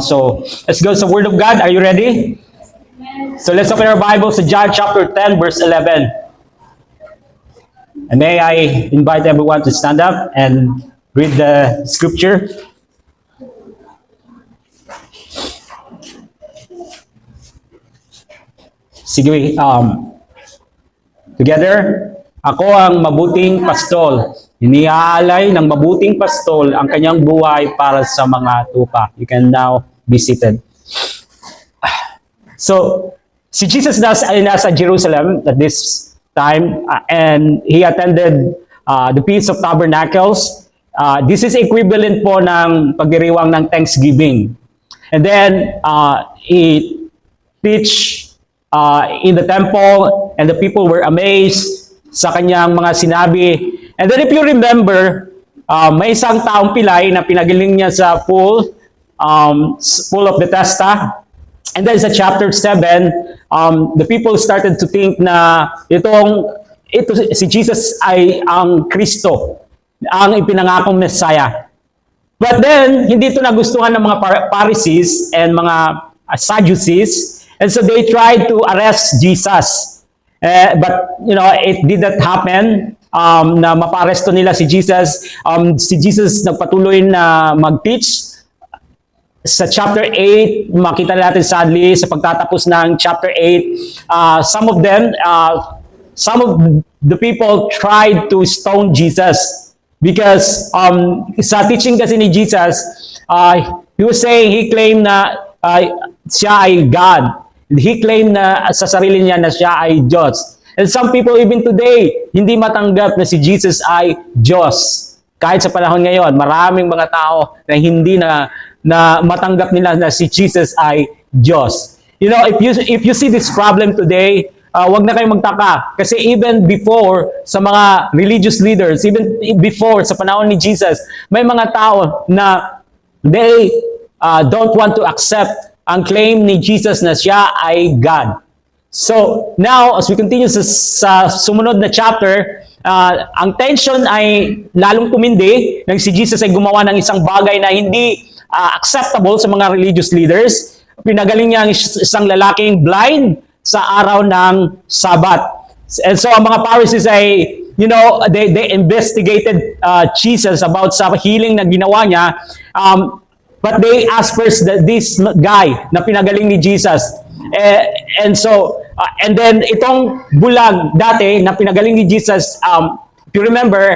So, let's go to the Word of God. Are you ready? So, let's open our Bibles to John chapter 10, verse 11. And may I invite everyone to stand up and read the scripture. Sige, together. Ako ang mabuting pastol. Iniaalay ng mabuting pastol ang kanyang buhay para sa mga tupa. You can now be seated. So, si Jesus ay nasa Jerusalem at this time and he attended the Feast of Tabernacles. This is equivalent po ng pagdiriwang ng Thanksgiving. And then, he preached in the temple and the people were amazed sa kanyang mga sinabi. And then if you remember, may isang taong pilay na pinagaling niya sa pool of Bethesda. And then sa chapter 7, the people started to think na si Jesus ay ang Kristo, ang ipinangakong Messiah. But then, hindi ito nagustuhan ng mga Pharisees and mga Sadducees. And so they tried to arrest Jesus. But, it did not happen. Na maparesto nila si Jesus. Si Jesus nagpatuloy na mag-teach. Sa chapter 8, makita natin sadly sa pagtatapos ng chapter 8, some of the people tried to stone Jesus because sa teaching kasi ni Jesus, he was saying, he claimed na siya ay God. He claimed na sa sarili niya na siya ay Diyos. And some people even today, hindi matanggap na si Jesus ay Diyos. Kahit sa panahon ngayon, maraming mga tao na hindi na matanggap nila na si Jesus ay Diyos. If you see this problem today, wag na kayong magtaka. Kasi even before, sa mga religious leaders, even before, sa panahon ni Jesus, may mga tao na they don't want to accept ang claim ni Jesus na siya ay God. So, now, as we continue sa sumunod na chapter, ang tension ay lalong tumindi nang si Jesus ay gumawa ng isang bagay na hindi acceptable sa mga religious leaders. Pinagaling niya ang isang lalaking blind sa araw ng Sabat. And so, ang mga Pharisees ay, they investigated Jesus about sa healing na ginawa niya. But they asked first this guy na pinagaling ni Jesus. And then itong bulag dati na pinagaling ni Jesus, if you remember,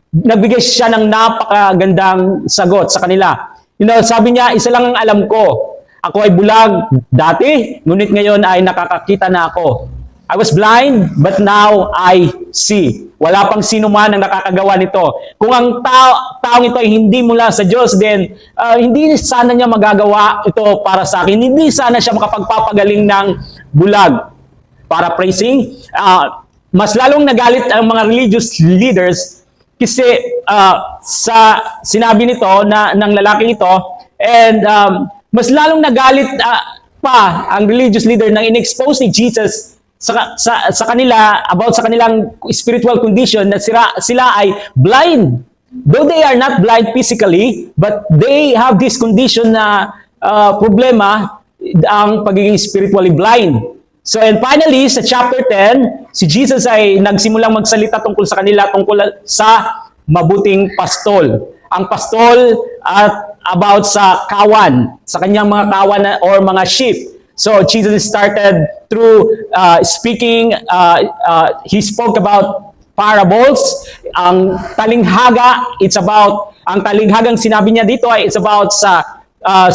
nagbigay siya ng napakagandang sagot sa kanila. Sabi niya, isa lang ang alam ko. Ako ay bulag dati, ngunit ngayon ay nakakakita na ako. I was blind, but now I see. Wala pang sino man ang nakakagawa nito. Kung ang taong ito ay hindi mula sa Diyos, then hindi sana niya magagawa ito para sa akin. Hindi sana siya makapagpapagaling ng bulag. Paraphrasing, mas lalong nagalit ang mga religious leaders kasi sa sinabi nito ng lalaking ito, and mas lalong nagalit pa ang religious leader nang in-expose ni Jesus sa kanila about sa kanilang spiritual condition na sila ay blind. Though they are not blind physically, but they have this condition na problema, ang pagiging spiritually blind. So, and finally, sa chapter 10, si Jesus ay nagsimulang magsalita tungkol sa kanila, tungkol sa mabuting pastol. Ang pastol at about sa kawan, sa kanyang mga kawan or mga sheep. So, Jesus started through speaking, he spoke about parables. Ang talinghaga, ang talinghagang sinabi niya dito ay it's about sa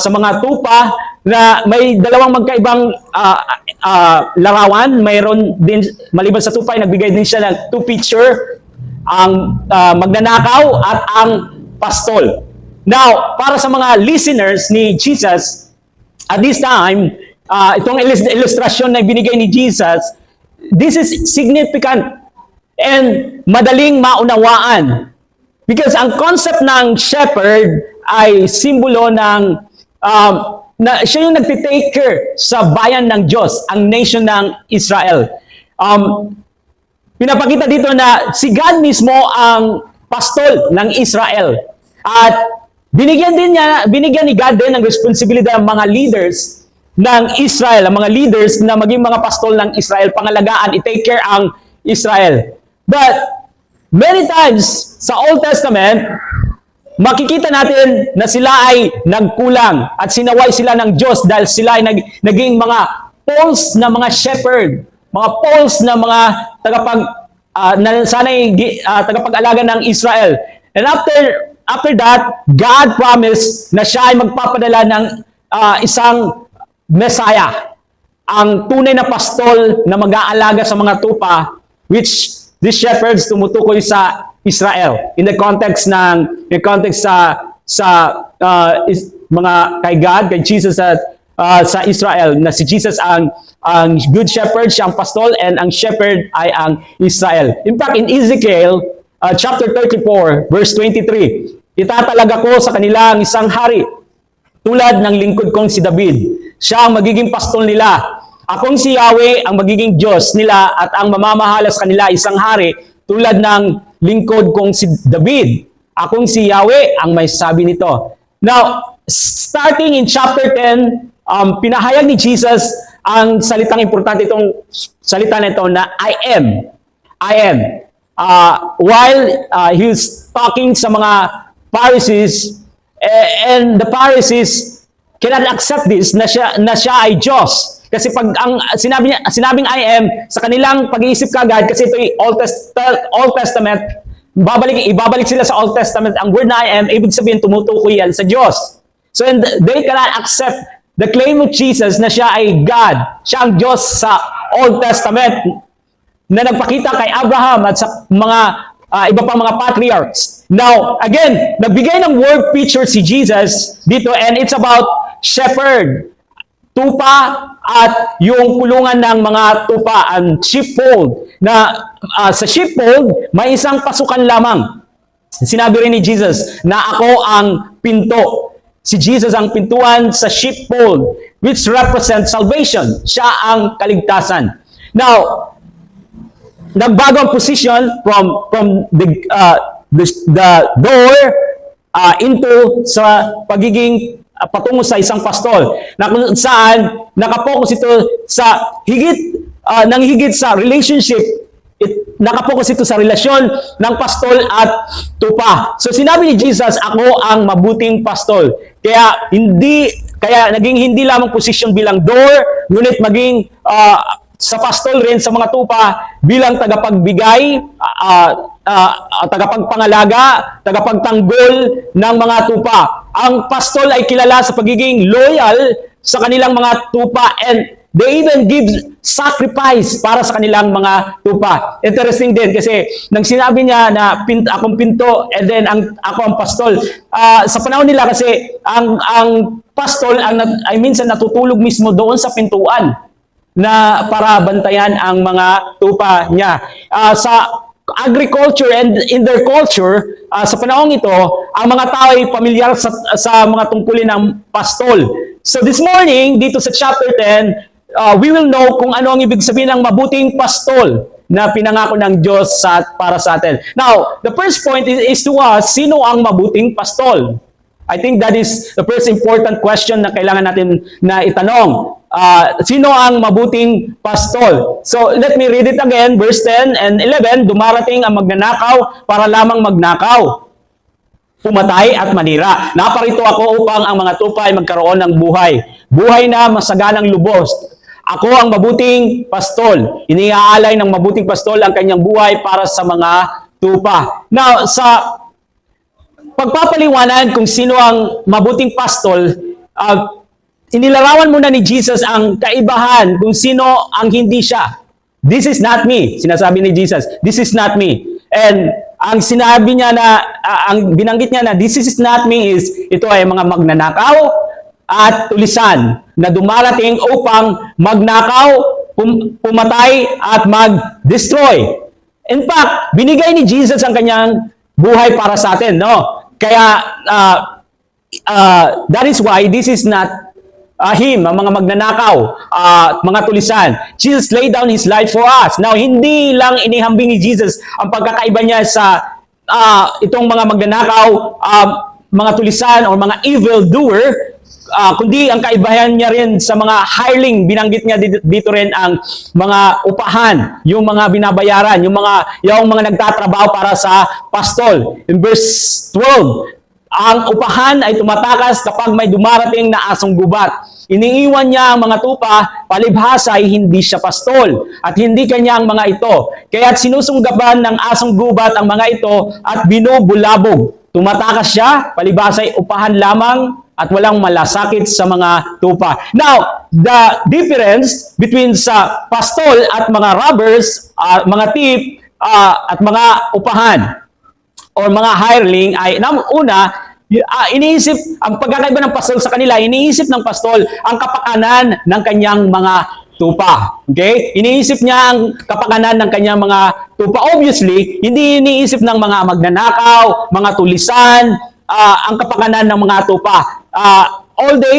mga tupa na may dalawang magkaibang larawan. Mayroon din, maliban sa tupa, nagbigay din siya ng two picture, ang magnanakaw at ang pastol. Now, para sa mga listeners ni Jesus, at this time, itong ilustrasyon na binigay ni Jesus, this is significant and madaling maunawaan. Because ang concept ng shepherd ay simbolo ng na siya yung nagtitake care sa bayan ng Diyos, ang nation ng Israel. Pinapakita dito na si God mismo ang pastol ng Israel. At binigyan ni God din ng responsibilidad ng mga leaders ng Israel, ang mga leaders na maging mga pastol ng Israel, pangalagaan, i-take care ang Israel. But many times sa Old Testament, makikita natin na sila ay nagkulang at sinaway sila ng Diyos dahil sila ay naging mga false na mga shepherd, mga false na mga tagapag-alaga ng Israel. And after that, God promised na siya ay magpapadala ng isang Messiah, ang tunay na pastol na mag-aalaga sa mga tupa, which these shepherds tumutukoy sa Israel in the context mga kay God, kay Jesus sa Israel, na si Jesus ang good shepherd, siya ang pastol, and ang shepherd ay ang Israel. In fact, in Ezekiel chapter 34 verse 23, itatalaga ko sa kanila ang isang hari tulad ng lingkod kong si David. Siya ang magiging pastol nila. Akong si Yahweh ang magiging Diyos nila at ang mamamahala sa kanila isang hari tulad ng lingkod kong si David. Akong si Yahweh ang may sabi nito. Now, starting in chapter 10, pinahayag ni Jesus ang salitang importante, itong salita na ito na I am. I am. While he was talking sa mga Pharisees, and the Pharisees cannot accept this na siya ay Diyos. Kasi pag ang sinabing I am, sa kanilang pag-iisip kagad, kasi ito ay Old Testament, ibabalik sila sa Old Testament, ang word na I am, ibig sabihin tumutukoy yan sa Diyos. So and they cannot accept the claim of Jesus na siya ay God. Siya ang Diyos sa Old Testament na nagpakita kay Abraham at sa mga iba pang mga patriarchs. Now, again, nagbigay ng word picture si Jesus dito, and it's about shepherd, tupa, at yung kulungan ng mga tupa, ang sheepfold. Na sa sheepfold, may isang pasukan lamang. Sinabi rin ni Jesus na ako ang pinto. Si Jesus ang pintuan sa sheepfold, which represents salvation. Siya ang kaligtasan. Now, nagbago ang position from the door into sa pagiging patungo sa isang pastol, na kung saan nakapokus ito sa higit sa relationship, nakapokus ito sa relasyon ng pastol at tupa. So sinabi ni Jesus, ako ang mabuting pastol. Kaya naging hindi lamang position bilang door, ngunit maging sa pastol rin sa mga tupa bilang tagapagbigay, tagapagpangalaga, tagapagtanggol ng mga tupa. Ang pastol ay kilala sa pagiging loyal sa kanilang mga tupa, and they even give sacrifice para sa kanilang mga tupa. Interesting din kasi nang sinabi niya na akong pinto and then ako ang pastol, sa panahon nila kasi ang pastol ay minsan natutulog mismo doon sa pintuan na para bantayan ang mga tupa niya. Sa agriculture and in their culture, sa panahong ito, ang mga tao ay pamilyar sa mga tungkulin ng pastol. So this morning, dito sa chapter 10, we will know kung ano ang ibig sabihin ng mabuting pastol na pinangako ng Diyos para sa atin. Now, the first point is to us, sino ang mabuting pastol? I think that is the first important question na kailangan natin na itanong. Sino ang mabuting pastol? So, let me read it again, verse 10 and 11, dumarating ang magnanakaw para lamang magnakaw, pumatay at manira. Naparito ako upang ang mga tupa ay magkaroon ng buhay. Buhay na masaganang lubos. Ako ang mabuting pastol. Iniaalay ng mabuting pastol ang kanyang buhay para sa mga tupa. Now, sa pagpapaliwanag kung sino ang mabuting pastol, inilarawan muna ni Jesus ang kaibahan kung sino ang hindi siya. This is not me, sinasabi ni Jesus. This is not me. And ang sinabi niya ang binanggit niya na this is not me is, ito ay mga magnanakaw at tulisan na dumarating upang magnakaw, pumatay at mag-destroy. In fact, binigay ni Jesus ang kanyang buhay para sa atin, no? Kaya, that is why this is not him, ang mga magnanakaw, mga tulisan. Jesus laid down His life for us. Now, hindi lang inihambing ni Jesus ang pagkakaiba niya sa itong mga magnanakaw, mga tulisan o mga evil doer, kundi ang kaibahan niya rin sa mga hireling, binanggit niya dito rin ang mga upahan, yung mga binabayaran, yung mga nagtatrabaho para sa pastol. In verse 12, ang upahan ay tumatakas kapag may dumarating na asong gubat. Iniiwan niya ang mga tupa, palibhasa ay hindi siya pastol at hindi kanya ang mga ito. Kaya't sinusunggaban ng asong gubat ang mga ito at binubulabog. Tumatakas siya, palibhasa ay upahan lamang at walang malasakit sa mga tupa. Now, the difference between sa pastol at mga robbers, mga thief, at mga upahan o mga hireling ay una, iniisip, ang pagkakaiba ng pastol sa kanila, iniisip ng pastol ang kapakanan ng kanyang mga tupa. Okay? Iniisip niya ang kapakanan ng kanyang mga tupa. Obviously, hindi iniisip ng mga magnanakaw, mga tulisan, ang kapakanan ng mga tupa. All day,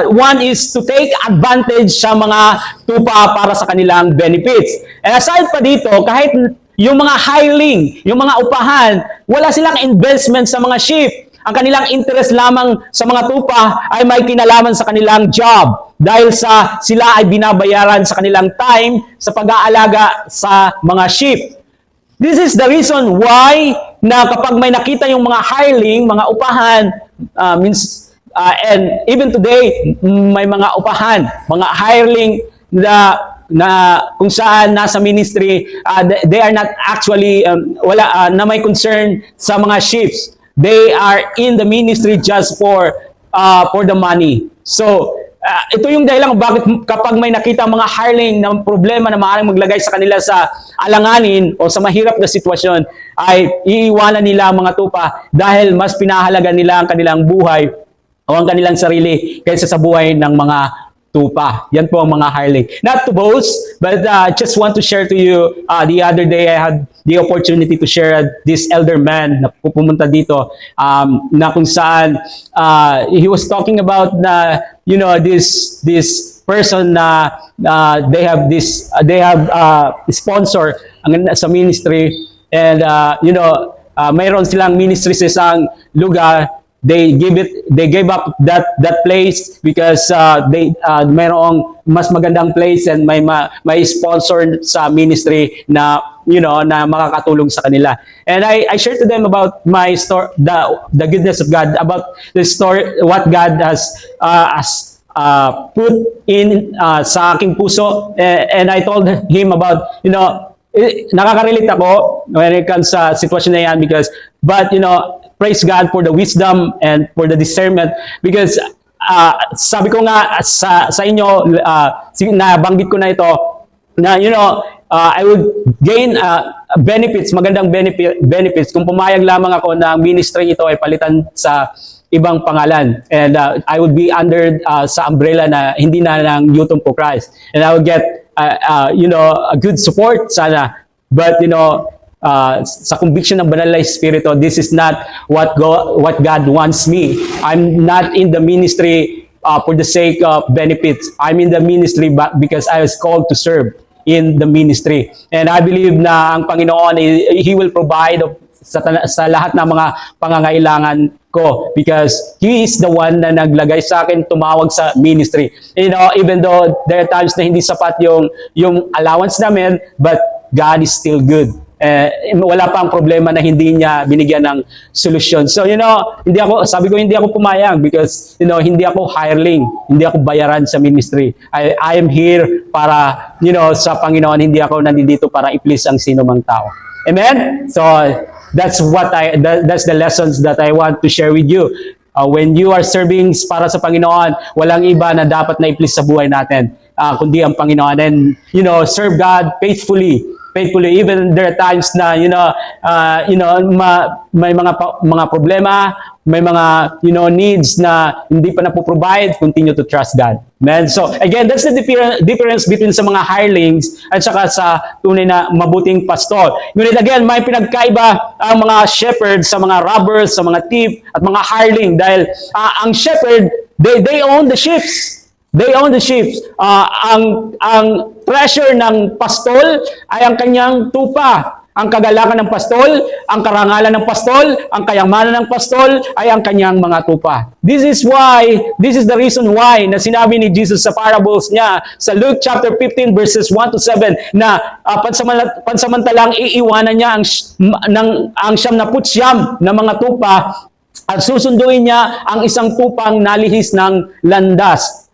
one is to take advantage sa mga tupa para sa kanilang benefits. And aside pa dito, kahit yung mga hireling, yung mga upahan, wala silang investment sa mga sheep. Ang kanilang interest lamang sa mga tupa ay may kinalaman sa kanilang job dahil sila ay binabayaran sa kanilang time sa pag-aalaga sa mga sheep. This is the reason why na kapag may nakita yung mga hireling, mga upahan, and even today, may mga upahan, mga hireling na kung saan nasa ministry, they are not actually, na may concern sa mga sheep. They are in the ministry just for the money. So, ito yung dahilan bakit kapag may nakita mga hireling na problema na maaaring maglagay sa kanila sa alanganin o sa mahirap na sitwasyon, ay iiwanan nila ang mga tupa dahil mas pinahalaga nila ang kanilang buhay o ang kanilang sarili kaysa sa buhay ng mga tupa. Yan po ang mga hireling. Not to boast, but just want to share to you, the other day I had the opportunity to share this elder man na pumunta dito, na kung saan he was talking about this person na they have sponsor sa ministry, and mayroon silang ministry sa isang lugar. They gave up that place because mayroong mas magandang place and may sponsor sa ministry na na makakatulong sa kanila. And I shared to them about my story, the goodness of God, about the story, what God has put in sa aking puso, and I told him about nakaka-relate ako when it comes sa sitwasyon na yan, but praise God for the wisdom and for the discernment, because sabi ko nga sa inyo, nabanggit ko na ito, na I would gain benefits, magandang benefits kung pumayag lamang ako na ministry ito ay palitan sa ibang pangalan, and I would be under sa umbrella na hindi na ng Youth for Christ, and I would get a good support sana, but sa conviction ng Banal na Espiritu, this is not what God wants me. I'm not in the ministry for the sake of benefits. I'm in the ministry because I was called to serve in the ministry. And I believe na ang Panginoon, He will provide sa lahat ng mga pangangailangan ko, because He is the one na naglagay sa akin, tumawag sa ministry. Even though there are times na hindi sapat yung allowance namin, but God is still good. Wala pa ang problema na hindi niya binigyan ng solusyon. So, sabi ko hindi ako pumayag because, hindi ako hireling, hindi ako bayaran sa ministry. I am here para, sa Panginoon, hindi ako nandito para i-please ang sino mang tao. Amen? So, that's the lessons that I want to share with you. When you are serving para sa Panginoon, walang iba na dapat na i-please sa buhay natin, kundi ang Panginoon. And, serve God faithfully, even there are times na may mga problema, may mga needs na hindi pa napoprovide, continue to trust God. Amen. So again, that's the difference between sa mga hirelings at saka sa tunay na mabuting pastor. Ngunit again, may pinagkaiba ang mga shepherd sa mga robbers, sa mga thief at mga hireling, dahil ang shepherd, they own the sheep. They own the sheep. Ang treasure ng pastol ay ang kanyang tupa. Ang kagalakan ng pastol, ang karangalan ng pastol, ang kayamanan ng pastol ay ang kanyang mga tupa. This is the reason why na sinabi ni Jesus sa parables niya sa Luke chapter 15 verses 1 to 7 na pansamantalang iiwanan niya ang 79 na mga tupa at susunduin niya ang isang tupang nalihis ng landas.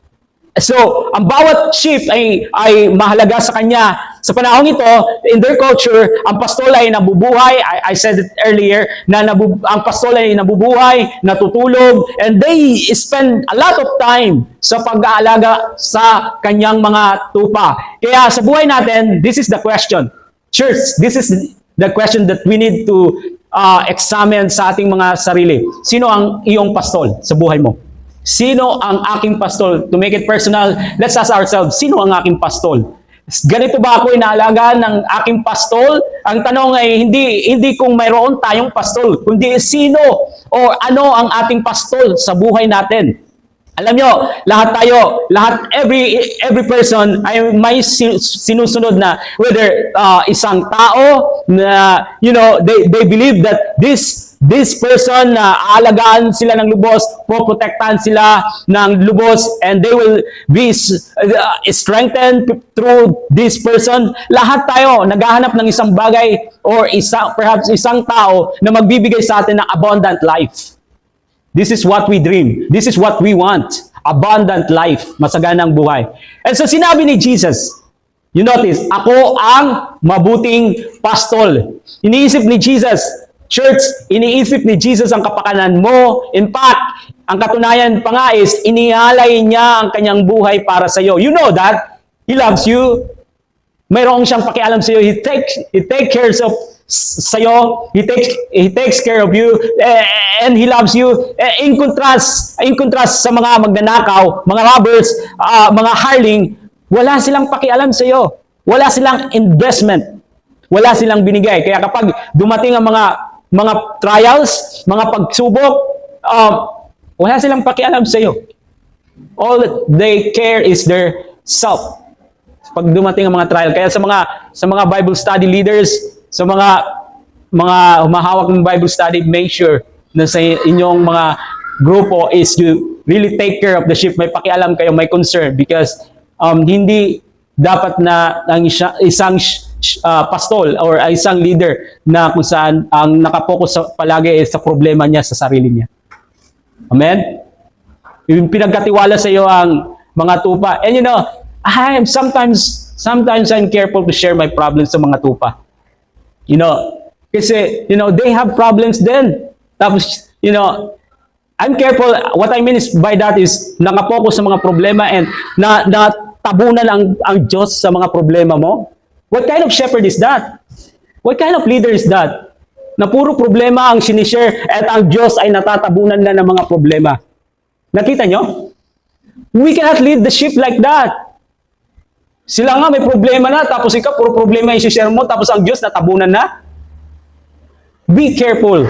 So, ang bawat sheep ay mahalaga sa kanya. Sa panahon ito, in their culture, ang pastol ay nabubuhay. I said it earlier, na ang pastol ay nabubuhay, natutulog, and they spend a lot of time sa pag-aalaga sa kanyang mga tupa. Kaya sa buhay natin, this is the question. Church, this is the question that we need to examine sa ating mga sarili. Sino ang iyong pastol sa buhay mo? Sino ang aking pastol? To make it personal, let's ask ourselves, sino ang aking pastol? Ganito ba ako inaalagaan ng aking pastol? Ang tanong ay hindi kung mayroon tayong pastol, kundi sino o ano ang ating pastol sa buhay natin. Alam nyo, every person ay may sinusunod na, whether isang tao na, they believe that this person na aalagaan sila ng lubos, poprotektahan sila ng lubos, and they will be strengthened through this person. Lahat tayo naghahanap ng isang bagay or perhaps isang tao na magbibigay sa atin ng abundant life. This is what we dream. This is what we want. Abundant life. Masaganang buhay. And so sinabi ni Jesus, you notice, ako ang mabuting pastol. Iniisip ni Jesus, church, iniisip ni Jesus ang kapakanan mo. In fact, ang katunayan pa nga is, inihalay niya ang kanyang buhay para sa iyo. You know that. He loves you. Mayroong siyang pakialam sa iyo. He take care of sa'yo, he takes care of you, and He loves you. In contrast sa mga magnanakaw, mga robbers, mga hireling, wala silang pakialam sa'yo. Wala silang investment. Wala silang binigay. Kaya kapag dumating ang mga trials, mga pagsubok, wala silang pakialam sa'yo. All that they care is their self. Pag dumating ang mga trial. Kaya sa mga Bible study leaders, sa mga humahawak ng Bible study, make sure na sa inyong mga grupo is you really take care of the sheep. May pakialam kayo, may concern, because hindi dapat na ang isang pastol or isang leader na kung saan ang nakapokus palagi sa problema niya sa sarili niya. Amen? Yung pinagkatiwala sa iyo ang mga tupa. And sometimes I'm careful to share my problems sa mga tupa. Kasi, they have problems then. Tapos, I'm careful. What I mean is by that is, nakapokus sa mga problema and natabunan ang Diyos sa mga problema mo. What kind of shepherd is that? What kind of leader is that? Na puro problema ang sinishare at ang Diyos ay natatabunan na ng mga problema. Nakita nyo? We cannot lead the sheep like that. Sila nga may problema na, tapos ikaw puro problema yung share mo, tapos ang Diyos natabunan na. Be careful.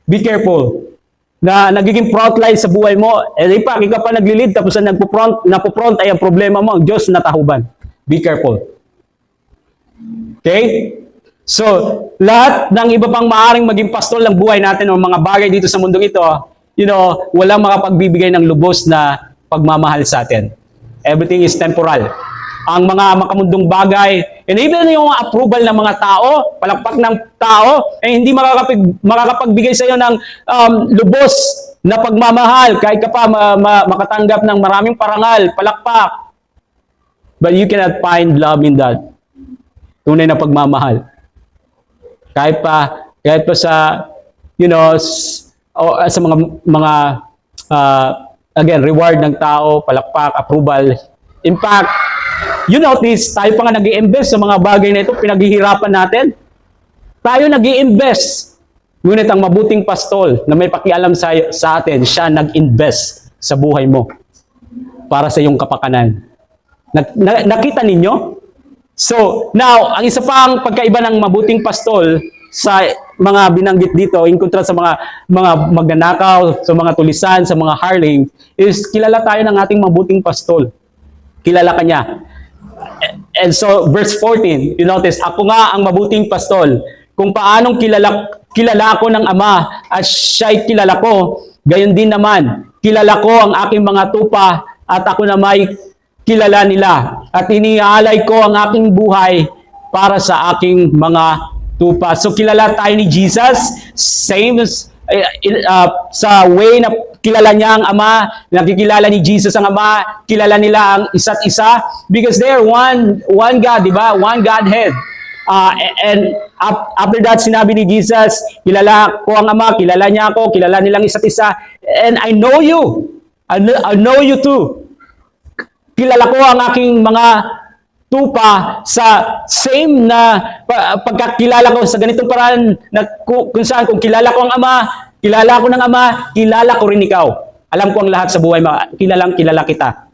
Be careful. Na nagiging frontline sa buhay mo. Ikaw pa naglilid, tapos ang napopront ay ang problema mo, ang Diyos natahuban. Be careful. Okay? So, lahat ng iba pang maaaring maging pastol ng buhay natin o mga bagay dito sa mundong ito, walang makapagbibigay ng lubos na pagmamahal sa atin. Everything is temporal. Ang mga makamundong bagay, and even yung approval ng mga tao, palakpak ng tao, hindi makakapagbigay sa iyo ng lubos na pagmamahal, kahit ka pa makatanggap ng maraming parangal, palakpak. But you cannot find love in that. Tunay na pagmamahal. Kahit pa sa, sa mga again, reward ng tao, palakpak, approval. In fact, you notice, tayo pa nga nag-i-invest sa mga bagay na ito, pinaghihirapan natin. Tayo nag-i-invest. Ngunit ang mabuting pastol na may pakialam sa atin, siya nag-invest sa buhay mo para sa iyong kapakanan. Nakita ninyo? So, now, ang isa pang pagkaiba ng mabuting pastol sa mga binanggit dito, in contrast sa mga magnanakaw, sa mga tulisan, sa mga hireling, is kilala tayo ng ating mabuting pastol. Kilala ka niya. And so, verse 14, you notice, ako nga ang mabuting pastol. Kung paanong kilala ko ng Ama at siya'y kilala ko, gayon din naman, kilala ko ang aking mga tupa at ako na may kilala nila. At iniaalay ko ang aking buhay para sa aking mga tupa. So, kilala tayo ni Jesus, same as, sa way na kilala niya ang Ama, nakikilala ni Jesus ang Ama, kilala nila ang isa't isa because they are one God, di ba? One Godhead. And after that, sinabi ni Jesus, kilala ko ang Ama, kilala niya ako, kilala nilang isa't isa, and I know you. I know you too. Kilala ko ang aking mga tupa sa same na pagkakilala ko sa ganitong paraan na kung saan, kung kilala ko ang Ama, kilala ko ng Ama, kilala ko rin ikaw. Alam ko ang lahat sa buhay mo, kilalang kilala kita.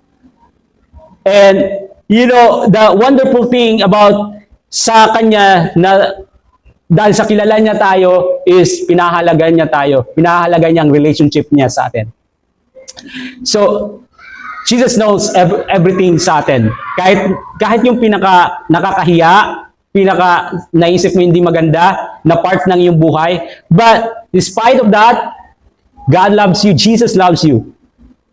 And, you know, the wonderful thing about sa Kanya na dahil sa kilala niya tayo is pinahalagan niya tayo. Pinahalagan niya ang relationship niya sa atin. So, Jesus knows everything sa atin. Kahit yung pinaka nakakahiya, pinaka naisip mo hindi maganda na part ng iyong buhay. But despite of that, God loves you, Jesus loves you.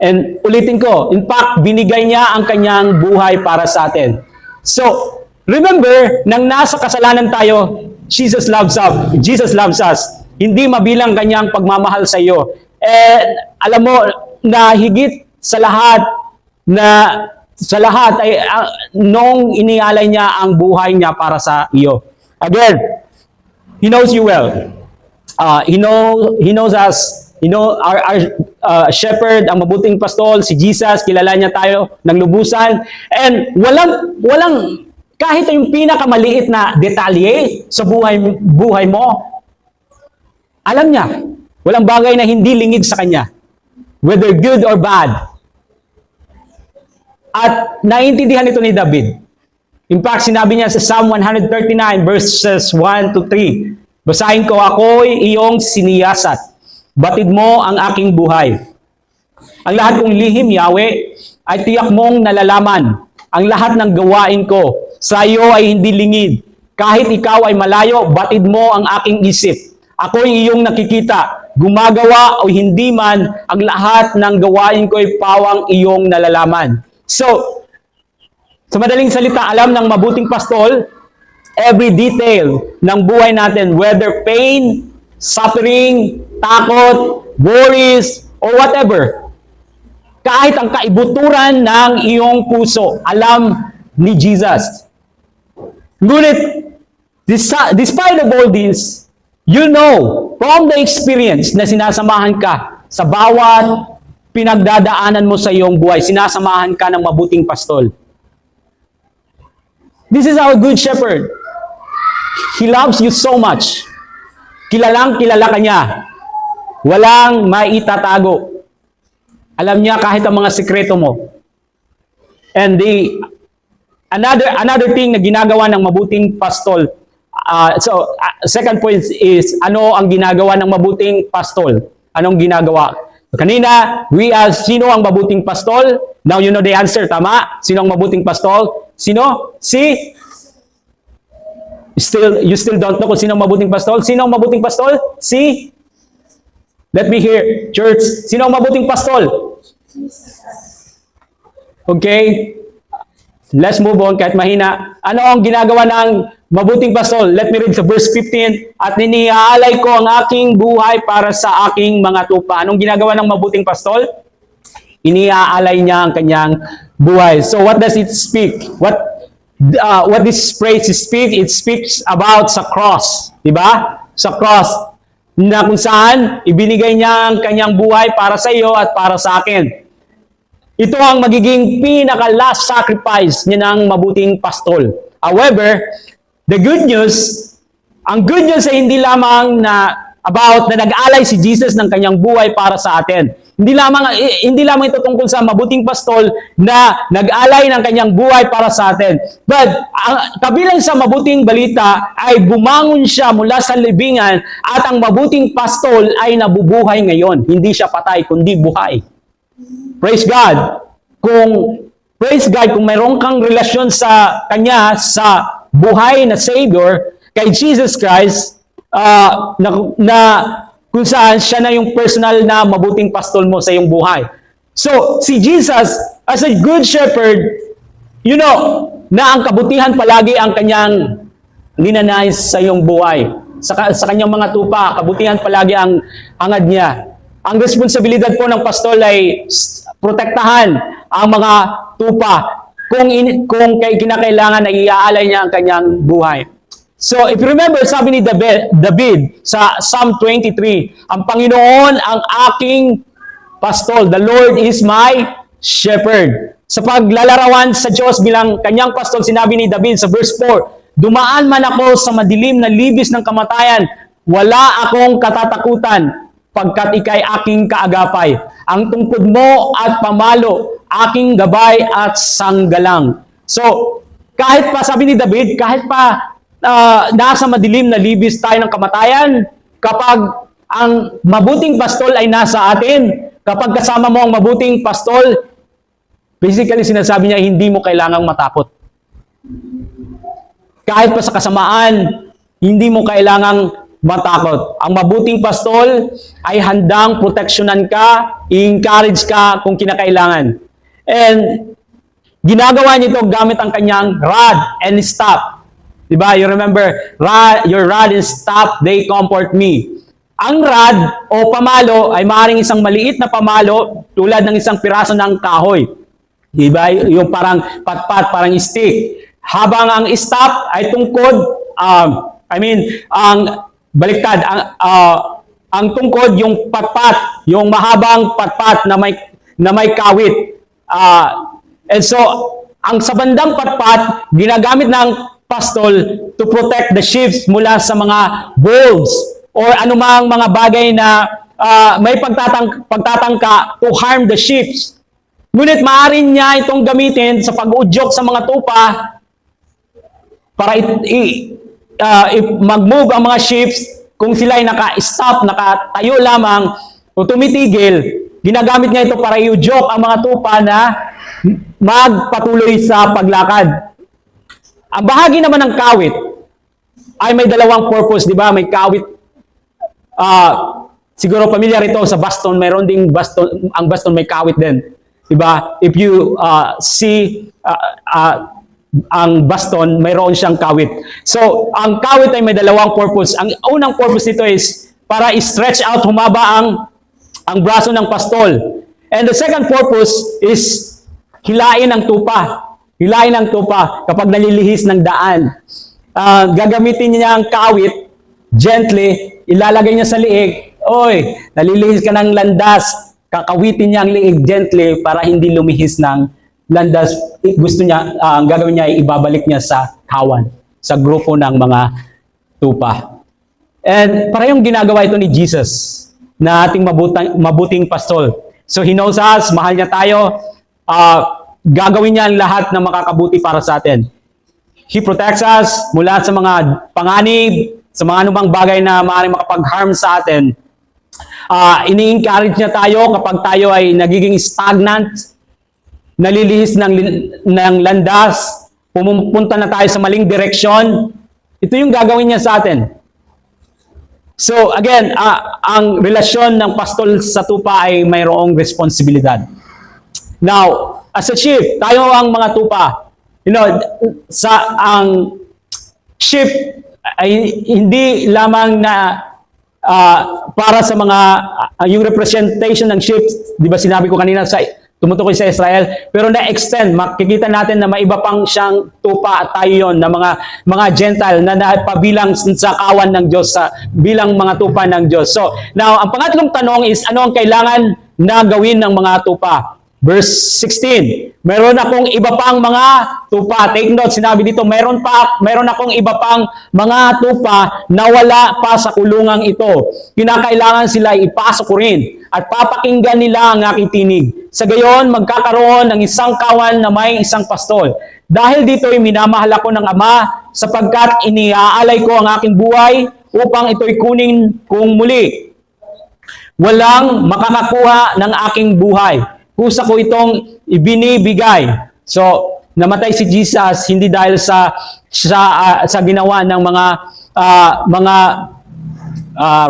And ulitin ko, in fact, binigay niya ang kanyang buhay para sa atin. So, remember, nang nasa kasalanan tayo, Jesus loves us. Hindi mabilang kanyang pagmamahal sa iyo. And alam mo, na higit sa lahat ay nung inialay niya ang buhay niya para sa iyo. Again, He knows you well. He knows us. You know, our shepherd, ang mabuting pastol, si Jesus, kilala niya tayo ng lubusan. And walang kahit yung pinakamaliit na detalye sa buhay mo, alam niya. Walang bagay na hindi lingid sa kanya. Whether good or bad. At naiintindihan ito ni David. In fact, sinabi niya sa Psalm 139 verses 1 to 3. Basahin ko, ako'y iyong siniyasat. Batid mo ang aking buhay. Ang lahat kong lihim, Yahweh, ay tiyak mong nalalaman. Ang lahat ng gawain ko sa iyo ay hindi lingid. Kahit ikaw ay malayo, batid mo ang aking isip. Ako'y iyong nakikita. Gumagawa o hindi man, ang lahat ng gawain ko ay pawang iyong nalalaman. So, sa madaling salita, alam ng mabuting pastol, every detail ng buhay natin, whether pain, suffering, takot, worries, or whatever. Kahit ang kaibuturan ng iyong puso, alam ni Jesus. Ngunit, despite of all this, you know, from the experience na sinasamahan ka sa bawat pinagdadaanan mo sa iyong buhay, sinasamahan ka ng mabuting pastol. This is our good shepherd. He loves you so much. Kilalang kilala ka niya. Walang maitatago. Alam niya kahit ang mga sikreto mo. And another thing na ginagawa ng mabuting pastol. Second point is, ano ang ginagawa ng mabuting pastol? Anong ginagawa? Kanina, sino ang mabuting pastol? Now you know the answer, tama? Sino ang mabuting pastol? Sino? You still don't know kung sino ang mabuting pastol? Sino ang mabuting pastol? Let me hear, church. Sino ang mabuting pastol? Okay? Let's move on kahit mahina. Ano ang ginagawa ng mabuting pastol? Let me read sa verse 15. At iniaalay ko ang aking buhay para sa aking mga tupa. Anong ginagawa ng mabuting pastol? Iniaalay niya ang kanyang buhay. So what does it speak? What this phrase speak? It speaks about sa cross. Diba? Sa cross. Na kung saan ibinigay niya ang kanyang buhay para sa iyo at para sa akin. Ito ang magiging pinaka-last sacrifice niya ng mabuting pastol. However, ang good news ay hindi lamang na nag-alay si Jesus ng kanyang buhay para sa atin. Hindi lamang ito tungkol sa mabuting pastol na nag-alay ng kanyang buhay para sa atin. But kabilang sa mabuting balita ay bumangon siya mula sa libingan at ang mabuting pastol ay nabubuhay ngayon. Hindi siya patay kundi buhay. Praise God. Kung praise God, kung mayroon kang relasyon sa Kanya, sa buhay na Savior, kay Jesus Christ, na kung saan siya na yung personal na mabuting pastol mo sa iyong buhay. So, si Jesus, as a good shepherd, you know, na ang kabutihan palagi ang kanyang ninanais sa iyong buhay. Sa kanyang mga tupa, kabutihan palagi ang hangad niya. Ang responsibilidad po ng pastol ay protektahan ang mga tupa kung kinakailangan na iaalay niya ang kanyang buhay. So, if you remember, sabi ni David sa Psalm 23, ang Panginoon ang aking pastol. The Lord is my shepherd. Sa paglalarawan sa Diyos bilang kanyang pastol, sinabi ni David sa verse 4, dumaan man ako sa madilim na libis ng kamatayan, wala akong katatakutan, pagkat ika'y aking kaagapay. Ang tungkod mo at pamalo, aking gabay at sanggalang. So, kahit pa, sabi ni David, kahit pa nasa madilim na libis tayo ng kamatayan, kapag ang mabuting pastol ay nasa atin, kapag kasama mo ang mabuting pastol, basically sinasabi niya, hindi mo kailangang matakot. Kahit pa sa kasamaan, hindi mo kailangang matakot. Ang mabuting pastol ay handang proteksyonan ka, i-encourage ka kung kinakailangan. And ginagawa niya ito gamit ang kanyang rod and staff. Diba? You remember, your rod and staff, they comfort me. Ang rod o pamalo ay maaaring isang maliit na pamalo tulad ng isang piraso ng kahoy. Diba? Yung parang patpat, parang stick. Habang ang staff ay tungkod, ang baliktad, ang tungkod, yung patpat, yung mahabang patpat na may kawit. And so, ang sa bandang patpat, ginagamit ng pastol to protect the sheep mula sa mga wolves or anumang mga bagay na may pagtatangka to harm the sheep. Ngunit maaari niya itong gamitin sa pag-udyok sa mga tupa para mag-move ang mga sheep kung sila ay naka-stop, nakatayo lamang o tumitigil. Ginagamit niya ito para i-udyok ang mga tupa na magpatuloy sa paglakad. Ang bahagi naman ng kawit ay may dalawang purpose, di ba? May kawit, siguro familiar ito sa baston, mayroon ding baston, ang baston may kawit din. Di ba? If you see ang baston, mayroon siyang kawit. So, ang kawit ay may dalawang purpose. Ang unang purpose nito is para i-stretch out, humaba ang braso ng pastol. And the second purpose is hilain ang tupa. Hilain ang tupa kapag nalilihis ng daan. Gagamitin niya ang kawit, gently, ilalagay niya sa liig. Oy, nalilihis ka ng landas. Kakawitin niya ang liig gently para hindi lumihis ng landas. Gusto niya, ang gagawin niya ay ibabalik niya sa kawan, sa grupo ng mga tupa. And parehong ginagawa ito ni Jesus na ating mabuting pastol. So he knows us, mahal niya tayo, gagawin niya ang lahat na makakabuti para sa atin. He protects us mula sa mga panganib, sa mga anumang bagay na maaaring makapag-harm sa atin. Ini-encourage niya tayo kapag tayo ay nagiging stagnant, nalilihis ng landas, pumupunta na tayo sa maling direksyon. Ito yung gagawin niya sa atin. So again, ang relasyon ng pastol sa tupa ay mayroong responsibilidad. Now, as a sheep, tayo ang mga tupa. You know, ang sheep ay hindi lamang na para sa mga yung representation ng sheep, 'di ba sinabi ko kanina tumutukoy sa Israel, pero na-extend, makikita natin na may iba pang siyang tupa at tayo yon na mga Gentile na napabilang sa kawan ng Diyos, bilang mga tupa ng Diyos. So, now, ang pangatlong tanong is, ano ang kailangan na gawin ng mga tupa? Verse 16, meron akong iba pang mga tupa. Take note, sinabi dito, meron akong iba pang mga tupa na wala pa sa kulungang ito. Kinakailangan sila ipasok ko rin at papakinggan nila ang aking tinig. Sa gayon, magkakaroon ng isang kawan na may isang pastol. Dahil dito ay minamahal ako ng Ama sapagkat iniaalay ko ang aking buhay upang ito'y kunin kong muli. Walang makakakuha ng aking buhay. Kusa ko itong ibinibigay. So, namatay si Jesus hindi dahil sa ginawa ng mga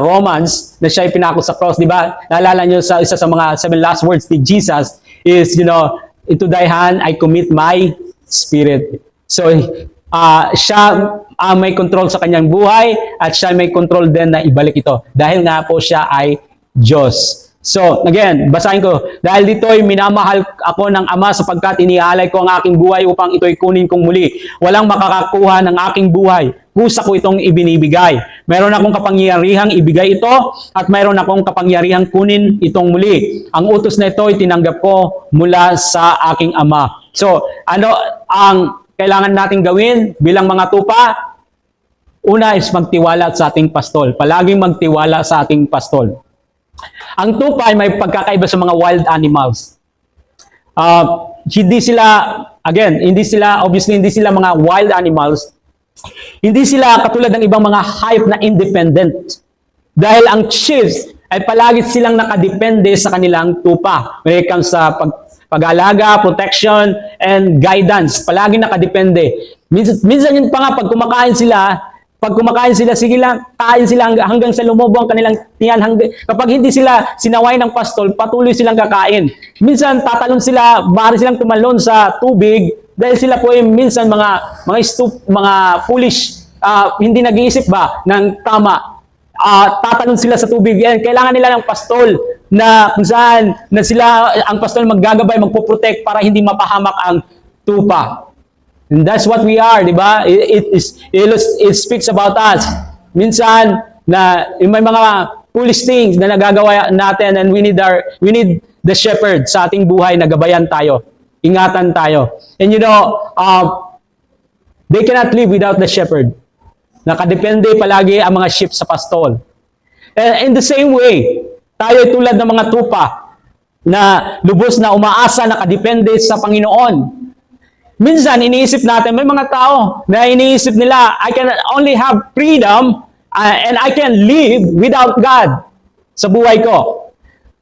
Romans na siya pinako sa cross, di ba? Naalala niyo sa isa sa mga 7 last words ni Jesus is, into thy hand I commit my spirit. So, siya may control sa kanyang buhay at siya may control din na ibalik ito dahil nga po siya ay Diyos. So, again, basahin ko. Dahil dito'y minamahal ako ng Ama sapagkat iniaalay ko ang aking buhay upang ito'y kunin kong muli. Walang makakakuha ng aking buhay. Kusa ko itong ibinibigay. Mayroon akong kapangyarihang ibigay ito at mayroon akong kapangyarihang kunin itong muli. Ang utos na ito'y tinanggap ko mula sa aking Ama. So, ano ang kailangan natin gawin bilang mga tupa? Una is magtiwala sa ating pastol. Palaging magtiwala sa ating pastol. Ang tupa ay may pagkakaiba sa mga wild animals. Hindi sila mga wild animals. Hindi sila katulad ng ibang mga hayop na independent. Dahil ang chiefs ay palagi silang nakadepende sa kanilang tupa. When it comes sa pag-alaga, protection, and guidance. Palagi nakadepende. Minsan yun pa nga, pag kumakain sila, sige lang, kain sila hanggang sa lumobo ang kanilang tiyan. Kapag hindi sila sinaway ng pastol, patuloy silang kakain. Minsan tatalon sila, maaari silang tumalon sa tubig dahil sila po ay minsan mga foolish, hindi nag-iisip ba ng tama. Tatalon sila sa tubig. Yan, kailangan nila ng pastol na kung saan na sila, ang pastol maggagabay, magpo-protect para hindi mapahamak ang tupa. And that's what we are, di ba? It speaks about us. Minsan, na may mga foolish things na nagagawa natin and we need the shepherd sa ating buhay na gabayan tayo. Ingatan tayo. And they cannot live without the shepherd. Nakadepende palagi ang mga sheep sa pastol. And in the same way, tayo ay tulad ng mga tupa na lubos na umaasa, nakadepende sa Panginoon. Minsan, iniisip natin, may mga tao na iniisip nila, I can only have freedom and I can live without God sa buhay ko.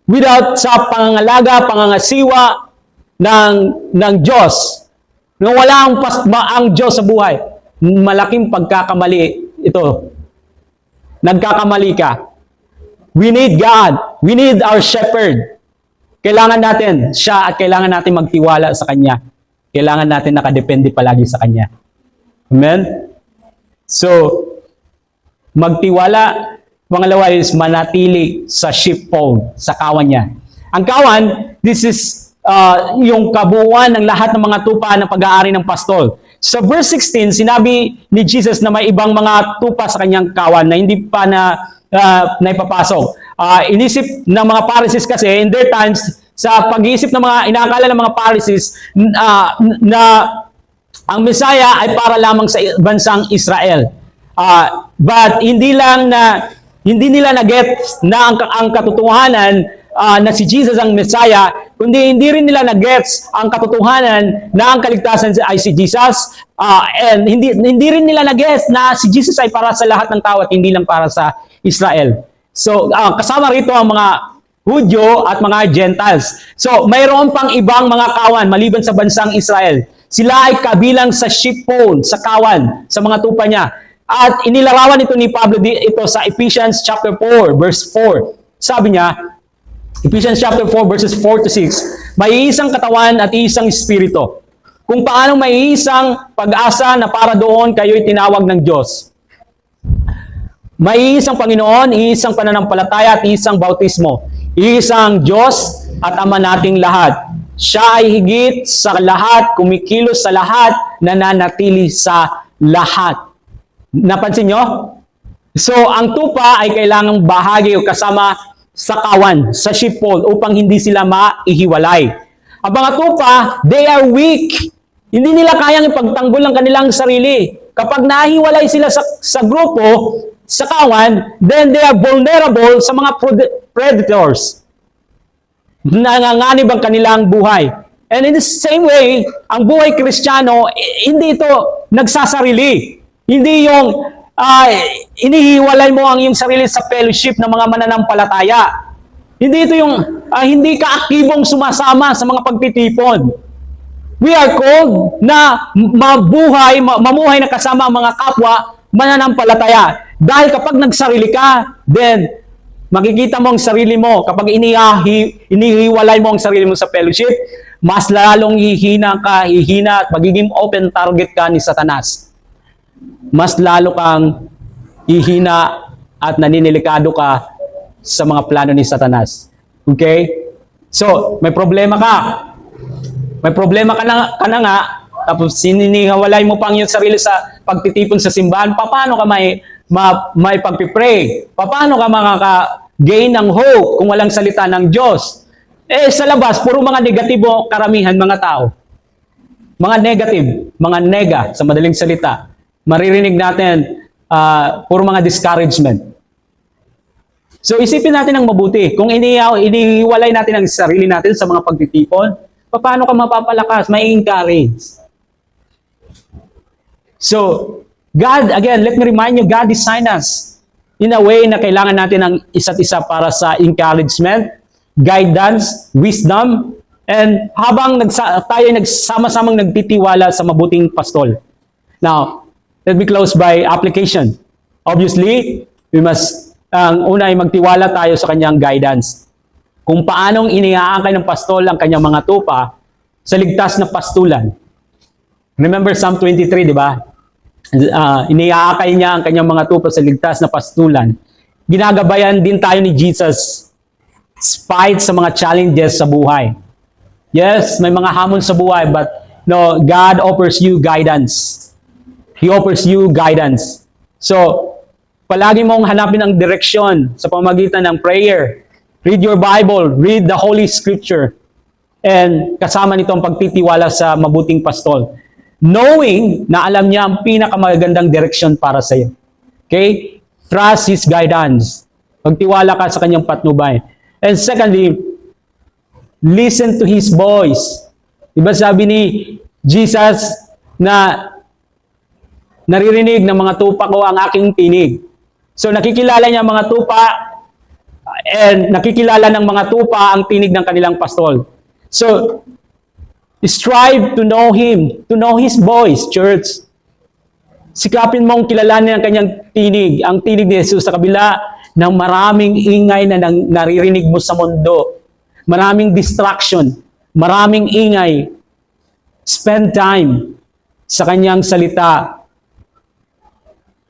Without sa pangangalaga, pangangasiwa ng Diyos. Nung wala ang Diyos sa buhay, malaking pagkakamali ito. Nagkakamali ka. We need God. We need our shepherd. Kailangan natin siya at kailangan natin magtiwala sa Kanya. Kailangan natin nakadepende palagi sa Kanya. Amen? So, magtiwala. Pangalawa is manatili sa sheepfold, sa kawan niya. Ang kawan, this is yung kabuuan ng lahat ng mga tupa ng pag-aari ng pastol. Sa verse 16, sinabi ni Jesus na may ibang mga tupa sa kanyang kawan na hindi pa naipapasok. Inisip ng mga Pharisees kasi, in their times, sa pag-iisip ng mga inaakala ng mga Pharisees na ang Messiah ay para lamang sa bansang Israel. But hindi nila na-get na ang katotohanan na si Jesus ang Messiah, kundi hindi rin nila na-gets ang katotohanan na ang kaligtasan ay si Jesus, and hindi rin nila na-gets na si Jesus ay para sa lahat ng tao at hindi lang para sa Israel. So, kasama rito ang mga Hudyo at mga Gentiles. So, mayroon pang ibang mga kawan maliban sa bansang Israel. Sila ay kabilang sa sheepfold, sa kawan, sa mga tupa niya. At inilarawan ito ni Pablo ito sa Ephesians chapter 4, verse 4. Sabi niya, Ephesians chapter 4, verses 4 to 6, may isang katawan at isang espiritu. Kung paano may isang pag-asa na para doon kayo'y tinawag ng Diyos. May isang Panginoon, isang pananampalataya at isang bautismo. Isang Diyos at Ama nating lahat. Siya ay higit sa lahat, kumikilos sa lahat, nananatili sa lahat. Napansin nyo? So, ang tupa ay kailangang bahagi o kasama sa kawan, sa sheepfold, upang hindi sila maihiwalay. Ang mga tupa, they are weak. Hindi nila kayang ipagtanggol ang kanilang sarili. Kapag nahiwalay sila sa grupo, sa kawan, then they are vulnerable sa mga predators. Nanganganib ang kanilang buhay. And in the same way, ang buhay Kristiyano, hindi ito nagsasarili. Hindi yung inihiwalay mo ang iyong sarili sa fellowship ng mga mananampalataya. Hindi ito yung hindi ka aktibong sumasama sa mga pagtitipon. We are called na mamuhay na kasama ang mga kapwa mananampalataya. Dahil kapag nagsarili ka, then makikita mo ang sarili mo. Kapag inihiwalay mo ang sarili mo sa fellowship, mas lalong hihina at magiging open target ka ni Satanas. Mas lalo kang hihina at naninilikado ka sa mga plano ni Satanas. Okay? So, may problema ka. May problema ka na nga, tapos sininiwalay mo pang yung sarili sa pagtitipon sa simbahan, paano ka may pagpipray? Paano ka makaka-gain ng hope kung walang salita ng Diyos? Sa labas, puro mga negatibo karamihan mga tao. Mga negative, mga nega, sa madaling salita. Maririnig natin, puro mga discouragement. So isipin natin ang mabuti. Kung inihiwalay natin ang sarili natin sa mga pagtitipon, paano ka mapapalakas? May encourage. So, God, again, let me remind you, God designed us in a way na kailangan natin ang isa't isa para sa encouragement, guidance, wisdom, and habang tayo nagsama-samang nagtitiwala sa mabuting pastol. Now, let me close by application. Obviously, ang una ay magtiwala tayo sa kanyang guidance. Kung paanong iniaangkay ng pastol ang kanyang mga tupa sa ligtas na pastulan. Remember Psalm 23, di ba? Iniaakay niya ang kanyang mga tupa sa ligtas na pastulan. Ginagabayan din tayo ni Jesus despite sa mga challenges sa buhay. Yes, may mga hamon sa buhay, but no, God offers you guidance. He offers you guidance. So, palagi mong hanapin ang direksyon sa pamamagitan ng prayer. Read your Bible, read the Holy Scripture, and kasama nito ang pagtitiwala sa mabuting pastol. Knowing na alam niya ang pinakamagandang direksyon para sa iyo. Okay? Trust His guidance. Pagtiwala ka sa kanyang patnubay. And secondly, listen to His voice. Diba sabi ni Jesus na naririnig ng mga tupa ko ang aking tinig. So nakikilala niya ang mga tupa, and nakikilala ng mga tupa ang tinig ng kanilang pastol. So, strive to know Him, to know His voice, church. Sikapin mong kilalanin ang kanyang tinig, ang tinig ni Jesus sa kabila ng maraming ingay na naririnig mo sa mundo. Maraming distraction, maraming ingay. Spend time sa kanyang salita.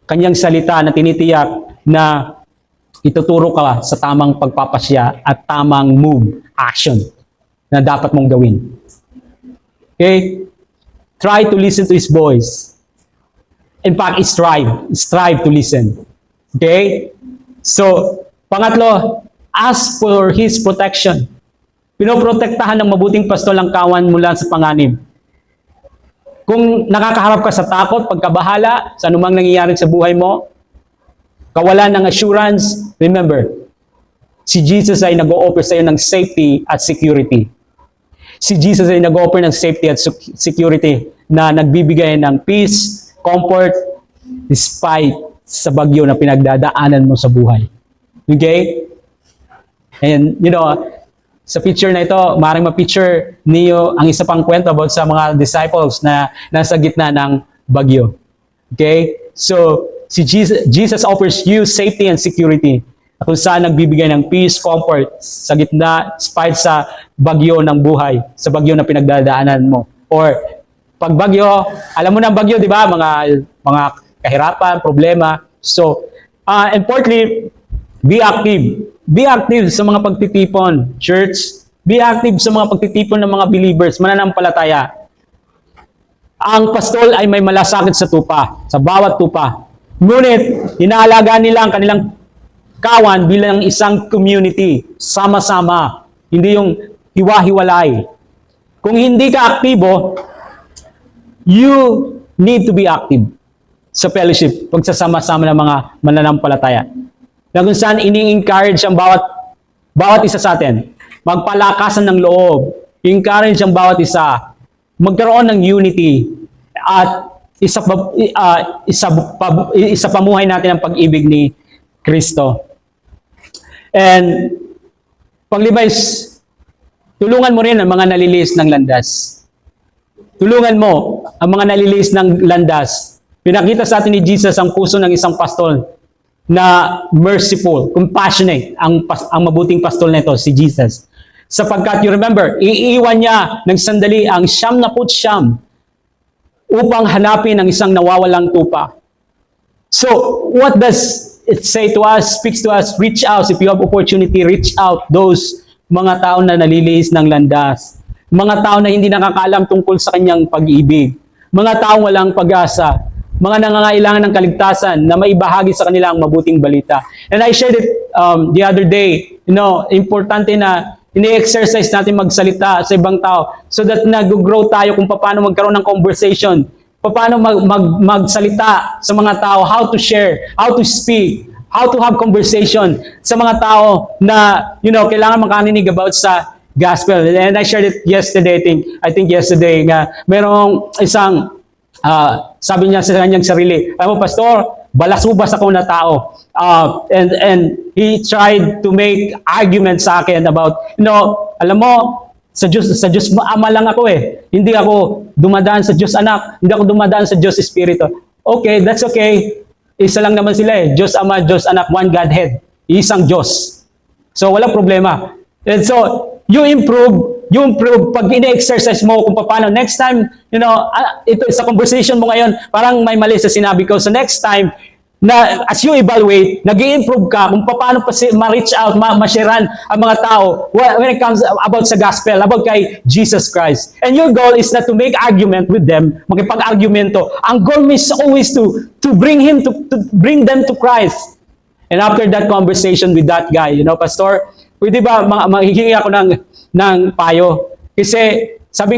Kanyang salita na tinitiyak na ituturo ka sa tamang pagpapasya at tamang move, action na dapat mong gawin. Okay? Try to listen to His voice. In fact, strive to listen. Okay? So, pangatlo, ask for His protection. Pinoprotektahan ng mabuting pastol ang kawan mula sa panganib. Kung nakakaharap ka sa takot, pagkabahala, sa anumang nangyayari sa buhay mo, kawalan ng assurance, remember, si Jesus ay nag-o-offer sa iyo ng safety at security. Si Jesus ay nag-o-offer ng safety at security na nagbibigay ng peace, comfort, despite sa bagyo na pinagdadaanan mo sa buhay. Okay? And, sa picture na ito, maaaring ma-picture niyo ang isa pang kwento about sa mga disciples na nasa gitna ng bagyo. Okay? So, si Jesus offers you safety and security. Kung saan nagbibigay ng peace, comfort sa gitna, despite sa bagyo ng buhay, sa bagyo na pinagdadaanan mo. Or, pag bagyo, alam mo na bagyo, di ba? Mga kahirapan, problema. So, importantly, be active. Be active sa mga pagtitipon, church. Be active sa mga pagtitipon ng mga believers, mananampalataya. Ang pastol ay may malasakit sa tupa, sa bawat tupa. Ngunit, inaalagaan nila ang kanilang kawan bilang isang community, sama-sama. Hindi yung hiwa-hiwalay. Kung hindi ka aktibo, you need to be active sa fellowship, pagsasama-sama ng mga mananampalataya. Na kung saan ini-encourage ang bawat isa sa atin, magpalakasan ng loob, encourage ang bawat isa, magkaroon ng unity, at isa pamuhay natin ang pag-ibig ni Kristo. And panglima is, tulungan mo rin ang mga nalilis ng landas. tulungan mo ang mga nalilis ng landas. Pinakita sa atin ni Jesus ang puso ng isang pastol na merciful, compassionate, ang mabuting pastol nito, si Jesus. Sapagkat, you remember, iiwan niya ng sandali ang 99 upang hanapin ang isang nawawalang tupa. So, what does it say to us, speaks to us? Reach out. If you have opportunity, reach out those mga tao na naliliis ng landas. Mga tao na hindi nakakaalam tungkol sa kanyang pag-ibig. Mga tao walang pag-asa. Mga nangangailangan ng kaligtasan na maibahagi sa kanila ang mabuting balita. And I shared it the other day. Importante na ini-exercise natin magsalita sa ibang tao so that nag-grow tayo kung paano magkaroon ng conversation, paano magsalita sa mga tao, how to share, how to speak, how to have conversation sa mga tao na, kailangan makaninig about sa gospel. And I shared it yesterday, I think yesterday, nga merong isang, sabi niya sa kanyang sarili, alam mo, Pastor, balasubas ako na tao. And he tried to make arguments sa akin about, alam mo, sa Diyos Ama lang ako eh. Hindi ako dumadaan sa Diyos Anak. Hindi ako dumadaan sa Diyos Espiritu. Okay, that's okay. Isa lang naman sila eh. Diyos Ama, Diyos Anak, one Godhead. Isang Diyos. So, walang problema. And so, you improve pag ine-exercise mo kung paano. Next time, ito sa conversation mo ngayon, parang may mali sa sinabi ko. So next time, na as you evaluate, nag-i-improve ka kung paano pa ma-reach out, ma-sharean ang mga tao when it comes about sa gospel, about kay Jesus Christ. And your goal is not to make argument with them, makipag-argumento. Ang goal is always to bring bring them to Christ. And after that conversation with that guy, Pastor, pwede ba mahihingi ako ng payo? Kasi sabi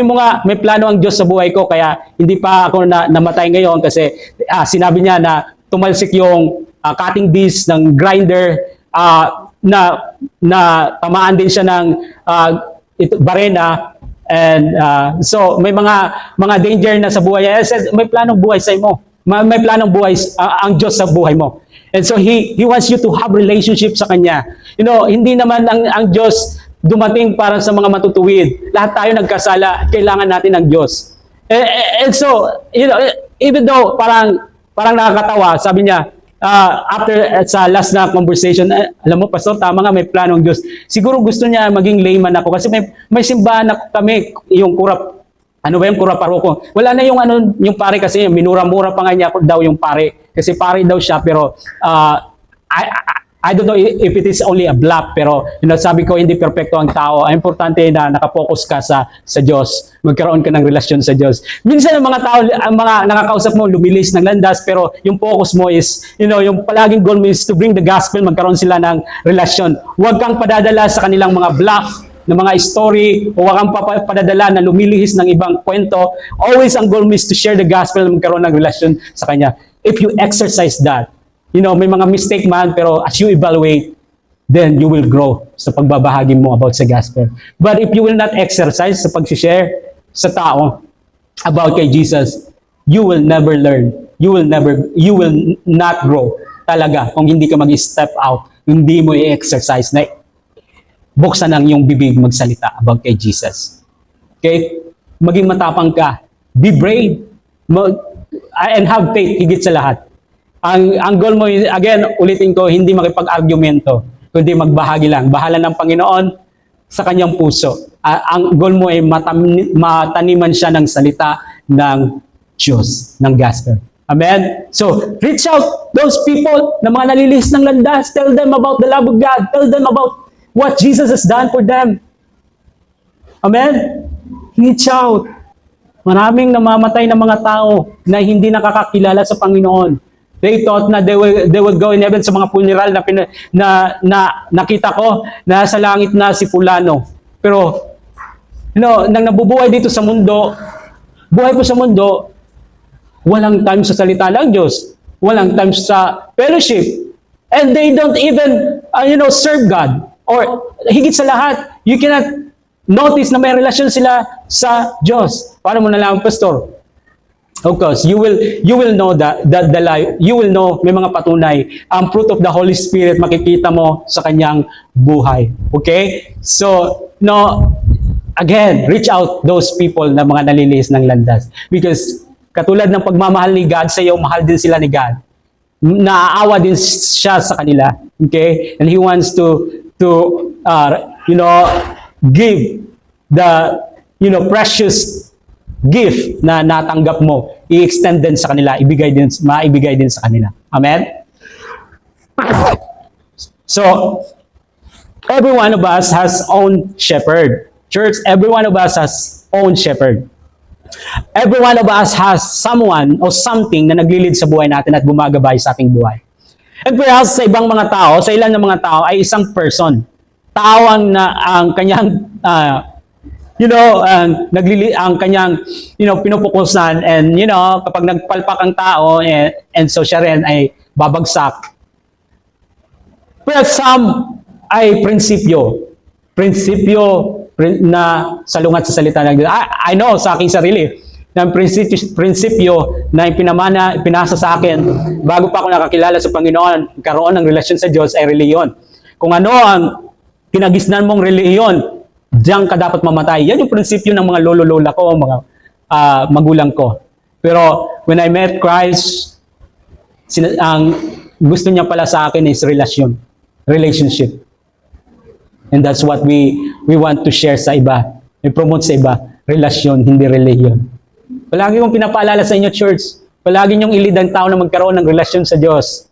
mo nga, may plano ang Diyos sa buhay ko, kaya hindi pa ako namatay ngayon kasi sinabi niya na tumalsik yung cutting disc ng grinder, na tamaan din siya ng barena, and so may mga danger na sa buhay niya. I said, may planong buhay sa mo. May planong buhay ang Diyos sa buhay mo. And so He wants you to have relationship sa Kanya. Hindi naman ang Diyos dumating para sa mga matutuwid. Lahat tayo nagkasala, kailangan natin ng Diyos. And so, even though parang nakakatawa, sabi niya, after sa last na conversation, alam mo, Pastor, tama nga, may planong Diyos. Siguro gusto niya maging layman ako kasi may simbahan ako kami, yung kurap. Ano ba yung kurap paroko? Wala na yung pare kasi, minura-mura pa nga niya daw yung pare. Kasi pare daw siya, pero I don't know if it is only a bluff, pero sabi ko, hindi perfecto ang tao. Ang importante na nakapokus ka sa Diyos. Magkaroon ka ng relasyon sa Diyos. Minsan ang mga tao, ang mga nakakausap mo, lumilis ng landas, pero yung focus mo is, yung palaging goal mo is to bring the gospel, magkaroon sila ng relasyon. Huwag kang padadala sa kanilang mga bluff, na mga story, o huwag kang padadala na lumilihis ng ibang kwento. Always ang goal mo is to share the gospel, magkaroon ng relasyon sa Kanya. If you exercise that, may mga mistake man, pero as you evaluate, then you will grow sa pagbabahagi mo about sa gospel. But if you will not exercise sa pag-share sa tao about kay Jesus, you will never learn. You will not grow talaga kung hindi ka mag-step out, hindi mo i-exercise na buksan ang iyong bibig magsalita about kay Jesus. Okay? Maging matapang ka. Be brave. And have faith higit sa lahat. Ang goal mo, again, ulitin ko, hindi makipag-argumento, kundi magbahagi lang. Bahala ng Panginoon sa kanyang puso. Ang goal mo ay mataniman siya ng salita ng Diyos, ng gospel. Amen? So, reach out those people na mga nalilis ng landas. Tell them about the love of God. Tell them about what Jesus has done for them. Amen? Reach out. Maraming namamatay na mga tao na hindi nakakakilala sa Panginoon. They thought na they will go in heaven sa mga funeral na nakita ko na sa langit na si Fulano. Pero, nang nabubuhay dito sa mundo, buhay ko sa mundo, walang time sa salita ng Diyos. Walang time sa fellowship. And they don't even, serve God. Or, higit sa lahat, you cannot notice na may relasyon sila sa Diyos. Paano mo nalaman, Pastor? Of course, you will know that the life, you will know, may mga patunay, ang fruit of the Holy Spirit makikita mo sa kanyang buhay. Okay? So, again, reach out those people na mga nalilihis ng landas. Because katulad ng pagmamahal ni God sa iyo, mahal din sila ni God. Naaawa din siya sa kanila. Okay? And He wants to give the, precious gift na natanggap mo, i-extend din sa kanila, maibigay din sa kanila. Amen? So, every one of us has own shepherd. Church, every one of us has own shepherd. Every one of us has someone or something na naglilid sa buhay natin at gumagabay sa ating buhay. And perhaps sa ibang mga tao, sa ilan ng mga tao ay isang person. Tao ang kanyang ang kanyang pinupukusan, and kapag nagpalpak ang tao and so siya rin ay babagsak. Pero some ay prinsipyo na salungat sa salita ng Diyos. I know sa aking sarili na prinsipyo na pinasa sa akin bago pa ako nakakilala sa Panginoon, karoon ng relasyon sa Diyos ay reliyon. Kung ano ang kinagisnan mong reliyon, diyan ka dapat mamatay. Yan yung prinsipyo ng mga lolo-lola ko, mga magulang ko. Pero when I met Christ, ang gusto niya pala sa akin is relationship. And that's what we want to share sa iba. I-promote sa iba. Relasyon, hindi religion. Palagi kong pinapaalala sa inyo, church. Palagi niyong ilid ang tao na magkaroon ng relasyon sa Diyos.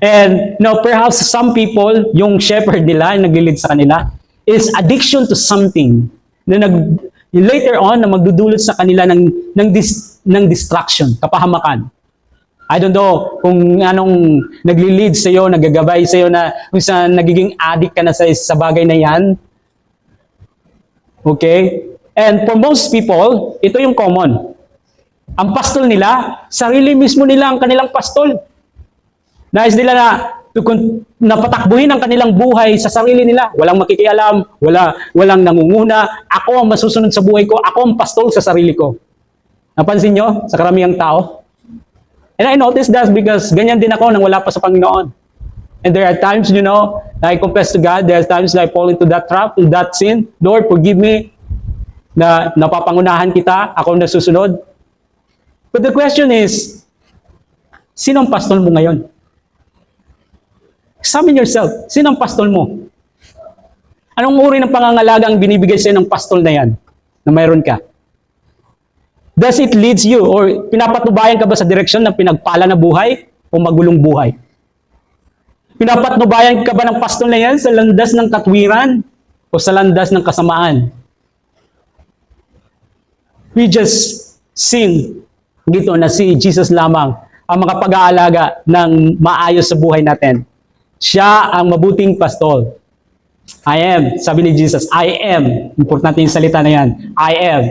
And perhaps some people, yung shepherd nila, yung naglilid sa kanila, is addiction to something na later on na magdudulot sa kanila ng distraction, kapahamakan. I don't know kung anong nagli-lead sa iyo, nagagabay sa iyo na kung saan nagiging addict ka na sa bagay na yan. Okay? And for most people, ito yung common. Ang pastol nila, sarili mismo nila ang kanilang pastol. Nais nila na patakbuhin ang kanilang buhay sa sarili nila. Walang makikialam, walang nangunguna. Ako ang masusunod sa buhay ko, ako ang pastol sa sarili ko. Napansin nyo sa karamihang tao? And I noticed that because ganyan din ako nang wala pa sa Panginoon. And there are times, na I confess to God, there are times na I fall into that trap, in that sin. Lord, forgive me na napapangunahan kita, ako ang nasusunod. But the question is, sino ang pastol mo ngayon? Examine yourself. Sino ang pastol mo? Anong uri ng pangangalaga ang binibigay sa'yo ng pastol na yan? Na mayroon ka? Does it leads you or pinapatnubayan ka ba sa direksyon ng pinagpala na buhay o magulong buhay? Pinapatnubayan ka ba ng pastol na yan sa landas ng katwiran o sa landas ng kasamaan? We just sing dito na si Jesus lamang ang makapag-aalaga ng maayos sa buhay natin. Siya ang mabuting pastol. I am, sabi ni Jesus, I am. Importante yung salita na yan. I am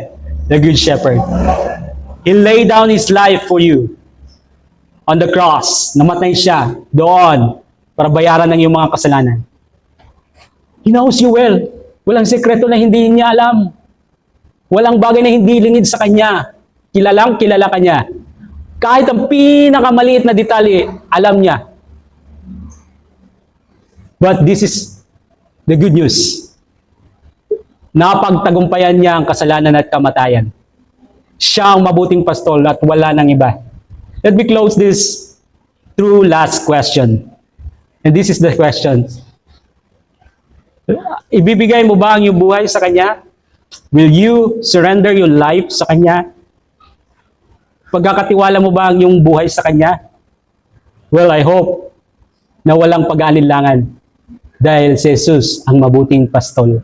the good shepherd. He laid down His life for you on the cross. Namatay siya doon para bayaran ng iyong mga kasalanan. He knows you well. Walang sekreto na hindi niya alam. Walang bagay na hindi lingid sa Kanya. Kilalang kilala ka niya. Kahit ang pinakamaliit na detalye, alam niya. But this is the good news. Napagtagumpayan niya ang kasalanan at kamatayan. Siya ang mabuting pastol at wala nang iba. Let me close this through last question. And this is the question. Ibibigay mo ba ang iyong buhay sa Kanya? Will you surrender your life sa Kanya? Pagkakatiwala mo ba ang iyong buhay sa Kanya? Well, I hope na walang pag-aalinlangan dahil si Jesus ang mabuting pastol.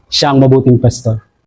Siya ang mabuting pastol.